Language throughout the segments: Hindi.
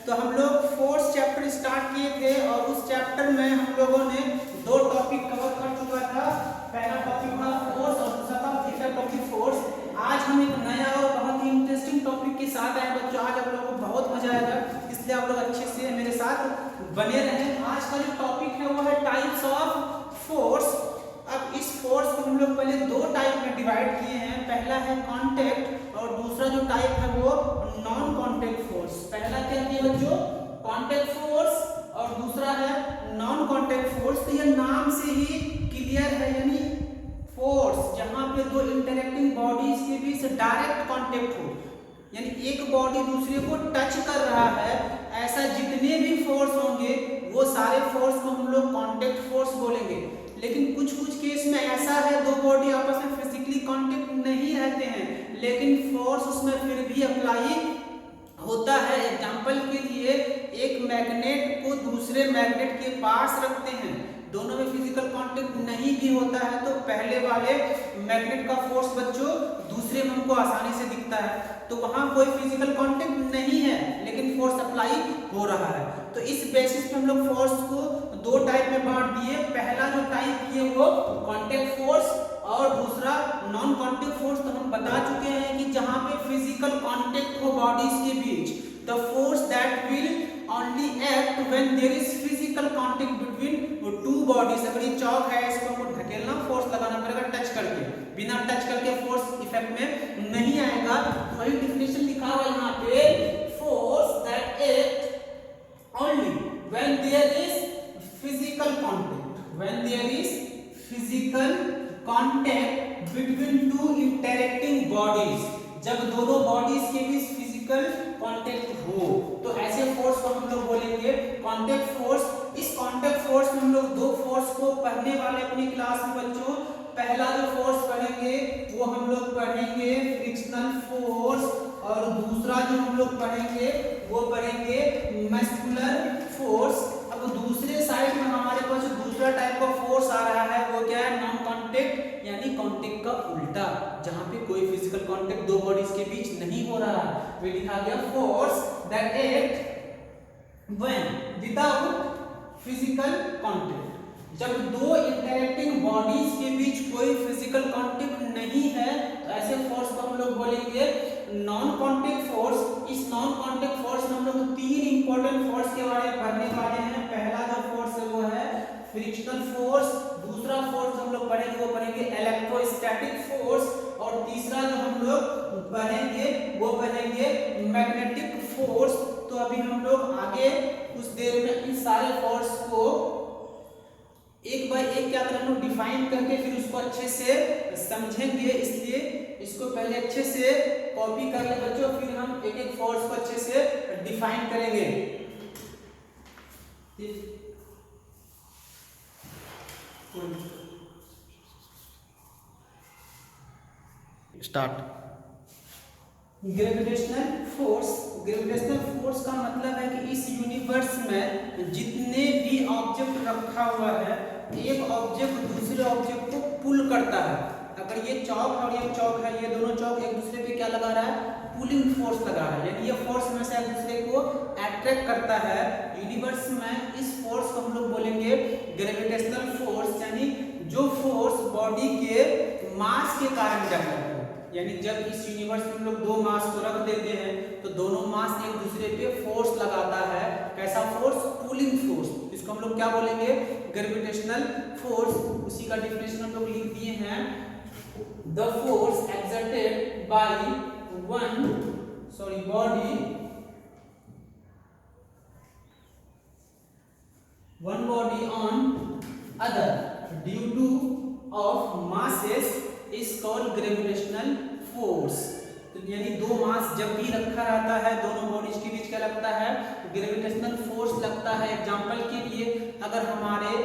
तो हम लोग फोर्थ चैप्टर स्टार्ट किए थे और उस चैप्टर में हम लोगों ने दो टॉपिक कवर कर चुका था। पहला टॉपिक था फोर्स और दूसरा था वेक्टर टॉपिक फोर्स। आज हम एक नया और बहुत ही इंटरेस्टिंग टॉपिक के साथ आए बच्चों। आज आप लोगों को बहुत मजा आएगा, इसलिए आप लोग अच्छे से मेरे साथ बने रहें। आज का जो टॉपिक है वो है टाइप्स ऑफ फोर्स। अब इस फोर्स को हम लोग पहले दो टाइप में डिवाइड किए हैं। पहला है कांटेक्ट और दूसरा जो टाइप है वो नॉन कांटेक्ट फोर्स। पहला क्या है बच्चों? कांटेक्ट फोर्स और दूसरा है नॉन कांटेक्ट फोर्स। तो ये नाम से ही क्लियर है, यानी फोर्स जहां पे दो इंटरैक्टिंग बॉडीज के बीच डायरेक्ट कांटेक्ट हो, यानी एक बॉडी दूसरे को टच कर रहा है, ऐसा जितने भी फोर्स होंगे वो सारे फोर्स को हम लोग कांटेक्ट फोर्स बोलेंगे। लेकिन कुछ केस में ऐसा है दो बॉडी आपस में फिजिकली कांटेक्ट नहीं रहते हैं लेकिन फोर्स उसमें फिर भी अप्लाई होता है। एग्जांपल के लिए एक मैग्नेट को दूसरे मैग्नेट के पास रखते हैं, दोनों में फिजिकल कांटेक्ट नहीं भी होता है तो पहले वाले मैग्नेट का फोर्स बच्चों दूसरे में हमको आसानी से दिखता है, तो वहां कोई फिजिकल कांटेक्ट नहीं है लेकिन फोर्स अप्लाई हो रहा है। तो इस बेसिस पे हम लोग फोर्स को दो टाइप में बांट दिए। पहला जो टाइप किए वो कांटेक्ट फोर्स और दूसरा नॉन कांटेक्ट फोर्स। तो हम बता चुके हैं कि जहां पे फिजिकल कांटेक्ट हो बॉडीज के बीच, the force that will only act when there is physical contact between two bodies. अगर ये चौक है इसको हमको ढकेलना, फोर्स लगाना पड़ेगा टच करके, बिना टच करके फोर्स इफेक्ट में नहीं आएगा। वही डिफिनेशन लिखा हुआ है यहाँ पे, force that act only when there is physical contact, when there is physical contact between two interacting bodies, जब दोनों बॉडीज के बीच फिजिकल कांटेक्ट हो तो ऐसे फोर्स को हम लोग बोलेंगे कांटेक्ट फोर्स। इस कांटेक्ट फोर्स में हम लोग दो फोर्स को पढ़ने वाले अपनी क्लास में बच्चों। पहला जो फोर्स पढ़ेंगे वो हम लोग पढ़ेंगे फ्रिक्शनल फोर्स और दूसरा जो हम लोग पढ़ेंगे वो पढ़ेंगे मस्कुलर फोर्स। अब दूसरे साइड में हमारे पास जो दूसरा टाइप का फोर्स आ रहा है वो क्या है? नॉन कांटेक्ट, यानी कांटेक्ट का उल्टा, जहां पे कोई फिजिकल कांटेक्ट दो बॉडीज के बीच नहीं हो रहा है। वे लिखा गया force that act when without physical contact, जब दो इंटरैक्टिंग बॉडीज के बीच कोई फिजिकल कांटेक्ट नहीं है तो ऐसे फोर्स को हम लोग बोलेंगे नॉन कांटेक्ट फोर्स। इस नॉन कांटेक्ट फोर्स में हम लोग तीन इंपॉर्टेंट फोर्स के बारे में पढ़ने वाले हैं। पहला जो फोर्स है वो है फ्रिक्शनल फोर्स, दूसरा फोर्स हम लोग पढ़ेंगे वो पढ़ेंगे इलेक्ट्रोस्टैटिक फोर्स और तीसरा जो हम लोग पढ़ेंगे वो पढ़ेंगे मैग्नेटिक फोर्स। तो अभी हम लोग आगे कुछ देर में इन सारे फोर्स को एक बाय एक क्या तरह हम डिफाइन करके फिर उसको अच्छे से समझेंगे, इसलिए इसको पहले अच्छे से कॉपी कर ले बच्चों, फिर हम एक एक फोर्स को अच्छे से डिफाइन करेंगे। Start. Gravitational force. Gravitational force का मतलब है कि इस यूनिवर्स में जितने भी ऑब्जेक्ट रखा हुआ है, एक ऑब्जेक्ट दूसरे ऑब्जेक्ट को पुल करता है। अगर ये चौक और ये चौक है, ये दोनों चौक एक दूसरे पे क्या लगा रहा है? पुलिंग फोर्स लगा रहा है, यानी ये फोर्स हमेशा एक दूसरे को अट्रैक्ट करता है। यूनिवर्स में इस फोर्स को हम लोग बोलेंगे ग्रेविटेशनल फोर्स, यानी जो फोर्स बॉडी के मास के कारण जाता है। यानी जब इस यूनिवर्स में हम लोग दो मास को रख देते हैं तो दोनों मास एक दूसरे पे फोर्स लगाता है। कैसा फोर्स? Pulling force. इसको हम लोग क्या बोलेंगे? Gravitational force. उसी का डेफिनेशन हम लोग लिख दिए हैं, the force exerted by one body on other due to of masses is called gravitational force। तो यानी दो मास जब भी रखा रहता है दोनों बॉडीज के बीच क्या लगता है? ग्रेविटेशनल फोर्स लगता है। एग्जांपल के लिए अगर हमारे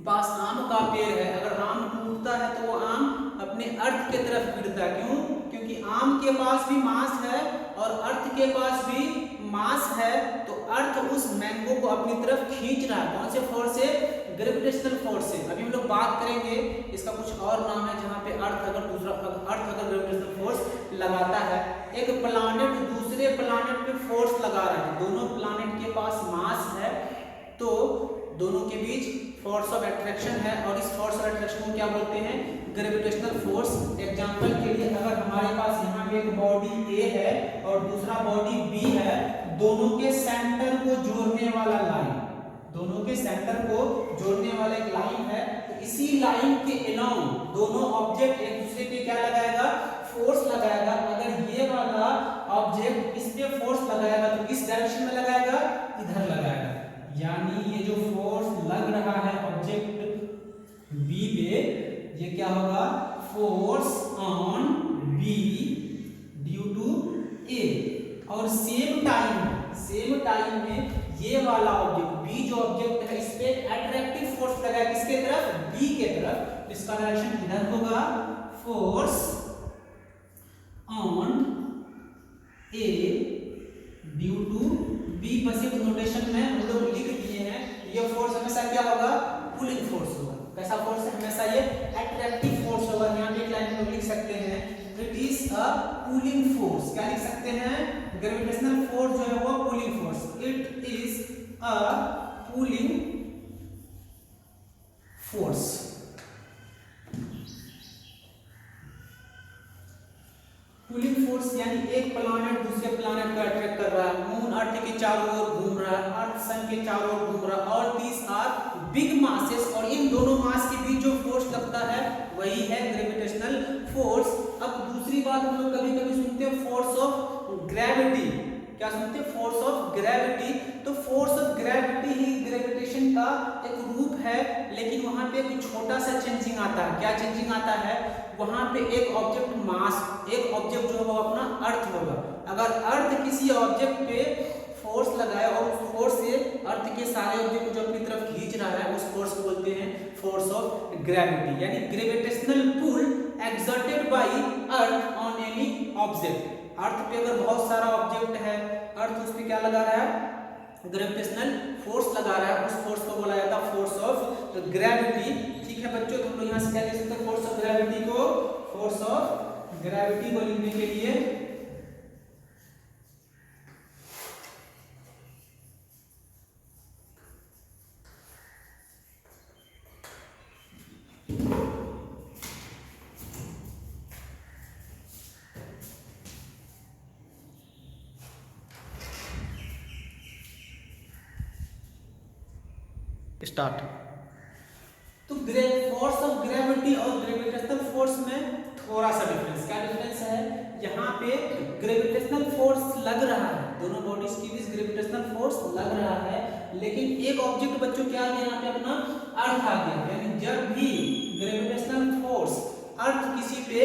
पास आम का पेड़ है, अगर आम टूटता है तो वो आम अपने अर्थ के तरफ गिरता है। क्यों? क्योंकि आम के पास भी मास है और अर्थ के पास भी मास है, तो अर्थ उस मैंगो को अपनी तरफ खींच रहा है। कौन से फोर्स से? ग्रेविटेशनल फोर्स से। अभी हम लोग बात करेंगे इसका कुछ और नाम है जहाँ पे अर्थ अगर ग्रेविटेशनल फोर्स लगाता है। एक प्लैनेट दूसरे दूसरे प्लैनेट पे फोर्स लगा रहा है, दोनों प्लैनेट के पास मास है, तो दोनों के बीच फोर्स ऑफ अट्रैक्शन है और इस फोर्स ऑफ अट्रैक्शन को क्या बोलते हैं? Gravitational force. एग्जांपल के लिए अगर हमारे पास यहाँ पे एक बॉडी ए है और दूसरा बॉडी बी है, दोनों के सेंटर को जोड़ने वाला लाइन, दोनों के सेंटर को जोड़ने वाला एक लाइन है, तो इसी लाइन के अलाउंग दोनों ऑब्जेक्ट एक दूसरे पे क्या लगाएगा? फोर्स लगाएगा। अगर ये वाला ऑब्जेक्ट इस पे फोर्स लगाएगा तो किस डायरेक्शन में लगाएगा? इधर लगाएगा। यानी ये जो फोर्स लग रहा है ऑब्जेक्ट बी पे, ये क्या होगा? Force on b due to a. और सेम टाइम में ये वाला ऑब्जेक्ट बी जो ऑब्जेक्ट है इस पे अट्रैक्टिव फोर्स लगा है, किसके तरफ? बी के तरफ। इसका डायरेक्शन इधर होगा, force on a due to b. बस एक नोटेशन में हम लोग लिख दिए हैं, ये फोर्स हमेशा क्या होगा? पुलिंग फोर्स होगा। कैसा फोर्स है? हमेशा ये अट्रैक्टिव फोर्स होगा। यहाँ पे एक लाइन में लिख सकते हैं, it is a pulling force. क्या लिख सकते हैं? ग्रेविटेशनल फोर्स जो है वो pulling force, it is a pulling force. Pulling force यानी एक प्लैनेट दूसरे प्लैनेट को अट्रैक्ट कर रहा है, मून अर्थ के चारों ओर घूम रहा है, अर्थ सन के चारों ओर घूम रहा है, और दीस आर बिग मासेस, और इन दोनों मास के बीच जो फोर्स लगता है वही है ग्रेविटेशनल फोर्स। अब दूसरी बात हम लोग कभी कभी सुनते हैं फोर्स ऑफ ग्रेविटी। क्या सुनते हैं? Force of gravity. तो फोर्स ऑफ ग्रेविटी ही ग्रेविटेशन का एक रूप है, लेकिन वहां पे एक छोटा सा चेंजिंग आता है। क्या चेंजिंग आता है? वहां पे एक ऑब्जेक्ट मास, एक ऑब्जेक्ट जो होगा अपना अर्थ होगा। अगर अर्थ किसी ऑब्जेक्ट पे फोर्स लगाए और उस फोर्स से अर्थ के सारे ऑब्जेक्ट को जो अपनी तरफ खींच रहा है, उस फोर्स को बोलते हैं फोर्स ऑफ ग्रेविटी। यानी gravitational pull exerted by earth on any object. Earth पे अगर बहुत सारा ऑब्जेक्ट है, अर्थ उस पे क्या लगा रहा है? ग्रेविटेशनल फोर्स लगा रहा है, उस फोर्स को बोला जाता है फोर्स ऑफ ग्रेविटी। ठीक है बच्चों, तो हम लोग यहाँ से क्या लिख सकते हैं? फोर्स ऑफ ग्रेविटी को, फोर्स ऑफ ग्रेविटी को लिखने के लिए स्टार्ट। तो फोर्स ऑफ ग्रेविटी और ग्रेविटेशनल फोर्स में थोड़ा सा डिफरेंस। क्या डिफरेंस है? यहाँ पे ग्रेविटेशनल फोर्स लग रहा है, दोनों बॉडीज के बीच ग्रेविटेशनल फोर्स लग रहा है, लेकिन एक ऑब्जेक्ट बच्चों क्या आ गया यहाँ पे? अपना अर्थ आ गया। यानी जब भी ग्रेविटेशनल फोर्स अर्थ किसी पे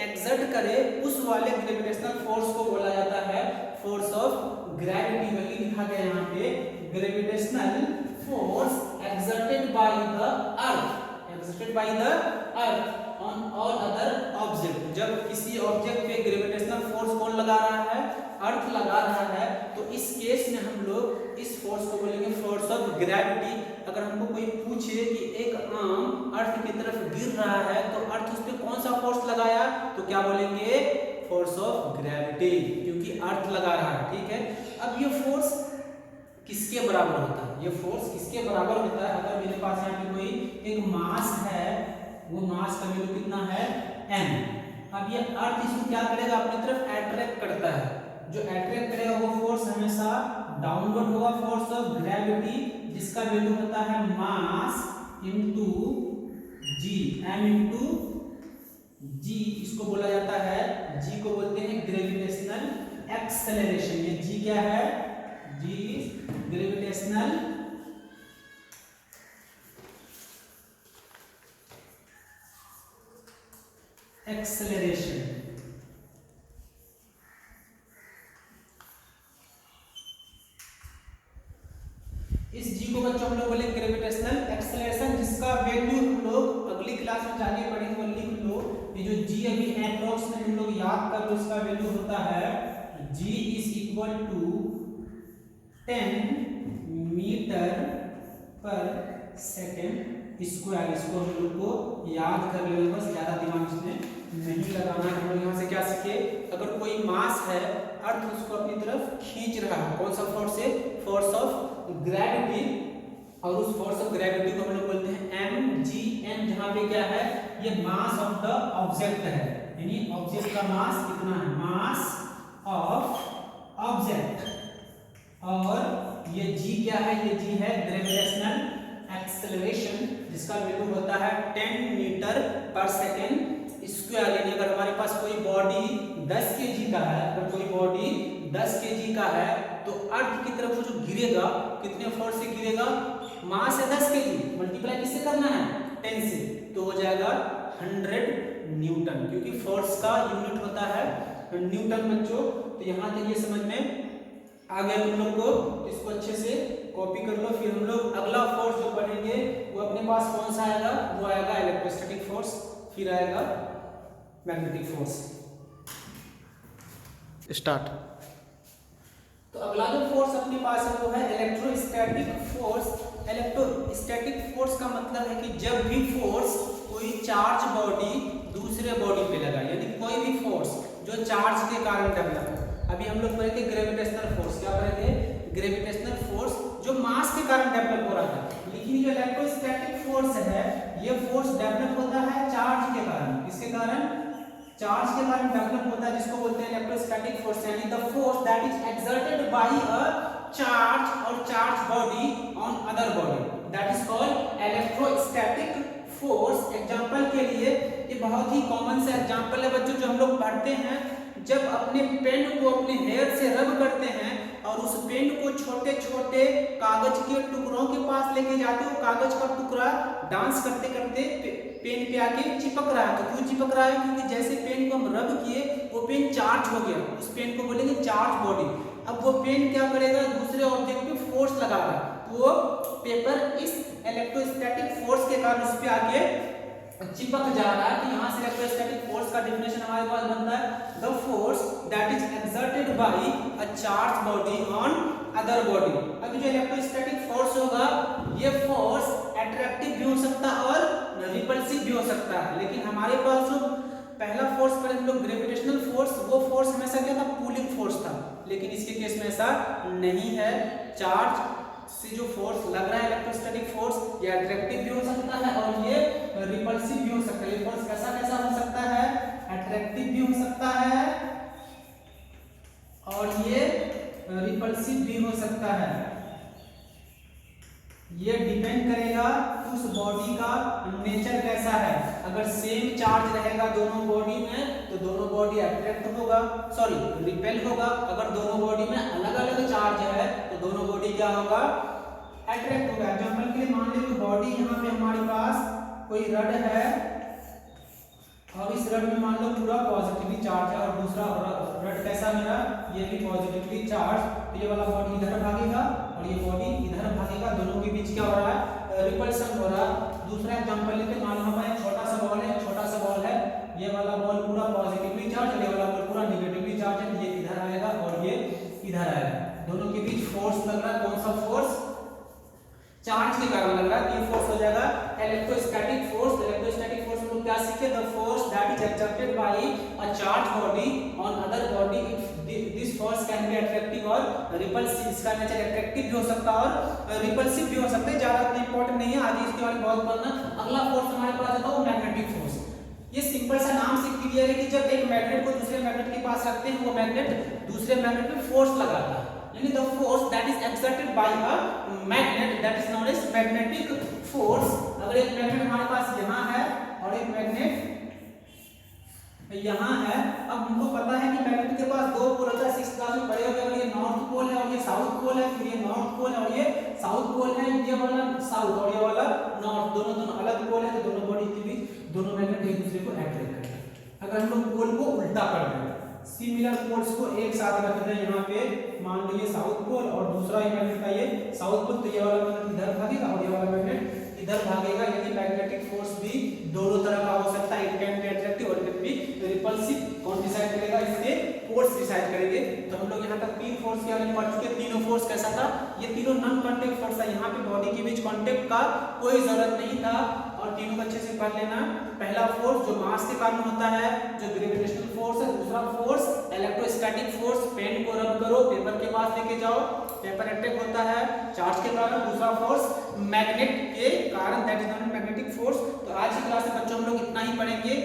एक्सर्ट करे, उस वाले ग्रेविटेशनल फोर्स को बोला जाता है फोर्स ऑफ ग्रेविटी। वही लिखा गया यहाँ पे, gravitational force exerted by the earth on all other object। जब किसी ऑब्जेक्ट पे ग्रेविटेशनल फोर्स कौन लगा रहा है? अर्थ लगा रहा है, तो इस केस में हम लोग इस फोर्स को बोलेंगे फोर्स ऑफ ग्रेविटी। अगर हमको कोई पूछे कि एक आम अर्थ की तरफ गिर रहा है तो अर्थ उस पर कौन सा फोर्स लगाया, तो क्या बोलेंगे? फोर्स ऑफ ग्रेविटी, क्योंकि अर्थ लगा रहा है। ठीक है, अब ये फोर्स किसके बराबर होता है? ये फोर्स किसके बराबर होता है? अगर मेरे पास यहाँ पे कोई एक मास है, वो मास का वैल्यू कितना है? m। अब ये अर्थ इसको क्या करेगा? अपनी तरफ अट्रैक्ट करता है। जो अट्रैक्ट करेगा वो फोर्स हमेशा डाउनवर्ड होगा, फोर्स ऑफ ग्रेविटी, जिसका वैल्यू होता है mass into g, m into g। इसको बोला जाता है, g को बोलते हैं ग्रेविटेशनल एक्सेलरेशन। ये g क्या है? g gravitational acceleration. इस g को बच्चों हम लोग बोले ग्रेविटेशनल एक्सेलरेशन, जिसका वैल्यू हम लोग अगली क्लास में जाके पढ़ेंगे। लिख लो, ये जो g अभी एप्रोक्स में तुम लोग याद कर लो, इसका वैल्यू होता है g is equal to 10 metre per second square. इसको हम लोग को याद कर लेना, बस ज्यादा दिमाग इसमें नहीं लगाना है। हम लोग यहाँ से क्या सीखे, अगर कोई मास है अर्थ उसको अपनी तरफ खींच रहा है, कौन सा फोर्स से, फोर्स ऑफ ग्रेविटी, और उस फोर्स ऑफ ग्रेविटी को हम लोग बोलते हैं mgm, जहाँ पे क्या है, ये मास ऑफ द ऑब्जेक्ट है, यानी ऑब्जेक्ट का मास कितना है, मास ऑफ ऑब्जेक्ट, और ये g क्या है, ये g है ग्रेविटेशनल एक्सेलरेशन, जिसका वैल्यू होता है 10 मीटर पर सेकेंड स्क्वायर। यानी अगर हमारे पास कोई बॉडी 10 kg का है, अगर कोई बॉडी 10 kg का है, तो अर्थ की तरफ जो गिरेगा कितने फोर्स से गिरेगा, मास है 10 kg, मल्टीप्लाई किससे करना है, 10 से, तो हो जाएगा 100 न्यूटन, क्योंकि फोर्स का यूनिट होता है न्यूटन बच्चों। तो यहाँ तक ये समझ में आ गया तुम लोग को, इसको अच्छे से कॉपी कर लो। फिर हम लोग अगला फोर्स जो पढ़ेंगे वो अपने पास कौन सा आएगा, वो आएगा इलेक्ट्रोस्टैटिक फोर्स, फिर आएगा मैग्नेटिक फोर्स। स्टार्ट। तो अगला जो फोर्स अपने पास है वो है इलेक्ट्रोस्टैटिक फोर्स। इलेक्ट्रोस्टैटिक फोर्स का मतलब है कि जब भी फोर्स कोई चार्ज बॉडी दूसरे बॉडी पे लगा, यानी कोई भी फोर्स जो चार्ज के कारण डेवलप हो। अभी हम लोग पढ़े थे ग्रेविटेशनल फोर्स, क्या पढ़े थे, ग्रेविटेशनल फोर्स जो मास के कारण डेवलप हो रहा था। लेकिन जो इलेक्ट्रोस्टैटिक फोर्स है, ये फोर्स डेवलप होता है चार्ज के कारण। किसके कारण, चार्ज के कारण डेवलप होता है, जिसको बोलते हैं इलेक्ट्रोस्टैटिक फोर्स, यानी the force that is exerted by a charge और charge body on other body, that is called electrostatic force. Example के लिए ये बहुत ही कॉमन सा एग्जांपल है बच्चों, जो हम लोग पढ़ते हैं, जब अपने पेन को अपने हेयर से रब करते हैं और उस पेन को छोटे छोटे कागज के टुकड़ों के पास लेके जाते हो, कागज का टुकड़ा डांस करते करते पेन पे आके चिपक रहा है। तो क्यों चिपक रहा है, क्योंकि जैसे पेन को हम रब किए वो पेन चार्ज हो गया, उस पेन को बोलेंगे चार्ज बॉडी। अब वो पेन क्या करेगा, दूसरे ऑब्जेक्ट पे फोर्स लगाएगा, तो वो पेपर इस इलेक्ट्रोस्टैटिक फोर्स के कारण उस पे आके चिपक जा रहा है। तो यहाँ से इलेक्ट्रोस्टैटिक फोर्स का डेफिनेशन हमारे पास बनता है, the force that is exerted by a charge body on other body. अभी जो इलेक्ट्रोस्टैटिक फोर्स होगा, ये फोर्स अट्रैक्टिव भी हो सकता है और रिपल्सिव भी हो सकता है। लेकिन हमारे पास जो पहला फोर्स पर हम लोग ग्रेविटेशनल फोर्स, वो फोर्स हमेशा क्या था, पुलिंग फोर्स था। लेकिन इसके केस में ऐसा नहीं है, चार्ज से जो फोर्स लग रहा है इलेक्ट्रोस्टैटिक फोर्स, ये अट्रैक्टिव भी हो सकता है और ये रिपल्सिव भी हो सकता है। ये फोर्स कैसा कैसा हो सकता है, अट्रैक्टिव भी हो सकता है और ये रिपल्सिव भी हो सकता है। ये डिपेंड करेगा उस बॉडी का नेचर कैसा है। अगर सेम चार्ज रहेगा दोनों बॉडी में, तो दोनों बॉडी अट्रैक्ट होगा, सॉरी रिपेल होगा। अगर दोनों बॉडी में अलग अलग चार्ज है, तो दोनों बॉडी क्या होगा, अट्रैक्ट होगा। एग्जांपल के लिए मान लीजिए बॉडी यहाँ पे हमारे पास कोई रड है और इस रड में मान लो पूरा पॉजिटिवली चार्ज है और दूसरा रड कैसा मेरा, ये भी पॉजिटिवली चार्ज। तो ये वाला बॉडी इधर भागेगा और ये बॉडी इधर भागेगा, दोनों के बीच क्या हो रहा है, रिपल्सन हो रहा है। दूसरा एग्जांपल लेते, मान लो हमारा एक छोटा सा बॉल है, छोटा सा बॉल है, ये वाला बॉल पूरा पॉजिटिवली चार्ज और ये वाला बॉल पूरा नेगेटिवली चार्ज है। ये इधर आएगा और ये इधर आएगा, दोनों के बीच फोर्स लग रहा है। कौन सा फोर्स, चार्ज के कारण लग रहा है। ये फोर्स हो जाएगा इलेक्ट्रोस्टैटिक फोर्स। इलेक्ट्रोस्टैटिक फोर्स में क्या सीखे, the force that is exerted by a charge body on other body, this force can be attractive और रिपल्सिव। इसका नेचर अट्रैक्टिव भी हो सकता है और रिपल्सिव भी हो सकता है, ज्यादा इतना इंपॉर्टेंट नहीं है, आगे इसके बारे में बहुत पढ़ना। अगला फोर्स हमारे पास आता है वो मैग्नेटिक फोर्स। ये सिंपल सा नाम से क्लियर है कि जब एक मैग्नेट को दूसरे मैग्नेट के पास रखते हैं, वो मैग्नेट दूसरे मैग्नेट पे फोर्स लगाता है, यानी the force that is exerted by a magnet that is known as magnetic force. अगर एक मैग्नेट हमारे पास यहाँ है और एक मैग्नेट यहाँ है, अब हमको पता है कि मैग्नेट के पास दो पोल होता है, 6th क्लास में पढ़े होंगे। अगर ये नॉर्थ पोल है और ये साउथ पोल है, फिर ये नॉर्थ पोल है और ये साउथ पोल है, ये वाला साउथ और ये वाला नॉर्थ, दोनों अलग पोल है, तो दोनों बॉडी के बीच दोनों मैग्नेट एक दूसरे को अट्रैक्ट करते हैं। अगर हम लोग पोल को उल्टा कर दें, सिमिलर पोल्स को एक साथ रख दें, यहाँ पे मान लो ये साउथ पोल और दूसरा ही मैग्नेट का ये साउथ पोल, तो ये वाला मैग्नेट इधर भागेगा और ये वाला मैग्नेट इधर भागेगा। यानी मैग्नेटिक फोर्स भी दोनों तरह का हो सकता है, इट कैन बी अट्रैक्टिव और इट कैन बी रिपल्सिव। कौन डिसाइड करेगा, इसके फोर्स डिसाइड करेंगे। तो हम लोग यहाँ तक 3 फोर्स के बारे में पढ़ चुके। तीनों फोर्स कैसा था, ये तीनों नॉन कांटेक्ट फोर्स था, यहाँ पे बॉडी के बीच कांटेक्ट का कोई जरूरत नहीं था। और तीनों को अच्छे से पढ़ लेना। पहला फोर्स जो मास के कारण होता है, जो ग्रेविटेशनल फोर्स है। दूसरा फोर्स इलेक्ट्रोस्टैटिक फोर्स, पेन को रब करो, पेपर के पास लेके जाओ, पेपर अटैक होता है चार्ज के कारण। दूसरा फोर्स मैग्नेट के कारण, that is non magnetic force. तो आज की क्लास में बच्चों हम लोग इतना ही पढ़ेंगे।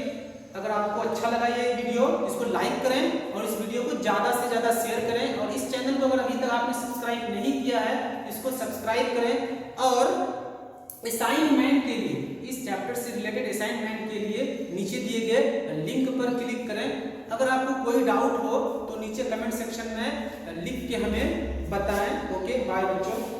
अगर आपको अच्छा लगा ये वीडियो, इसको लाइक करें और इस वीडियो को ज़्यादा से ज़्यादा शेयर करें, और इस चैनल को अगर अभी तक आपने सब्सक्राइब नहीं किया है इसको सब्सक्राइब करें। और असाइनमेंट के लिए, इस चैप्टर से रिलेटेड असाइनमेंट के लिए नीचे दिए गए लिंक पर क्लिक करें। अगर आपको कोई डाउट हो तो नीचे कमेंट सेक्शन में लिख के हमें बताएं। ओके, बाय बच्चों।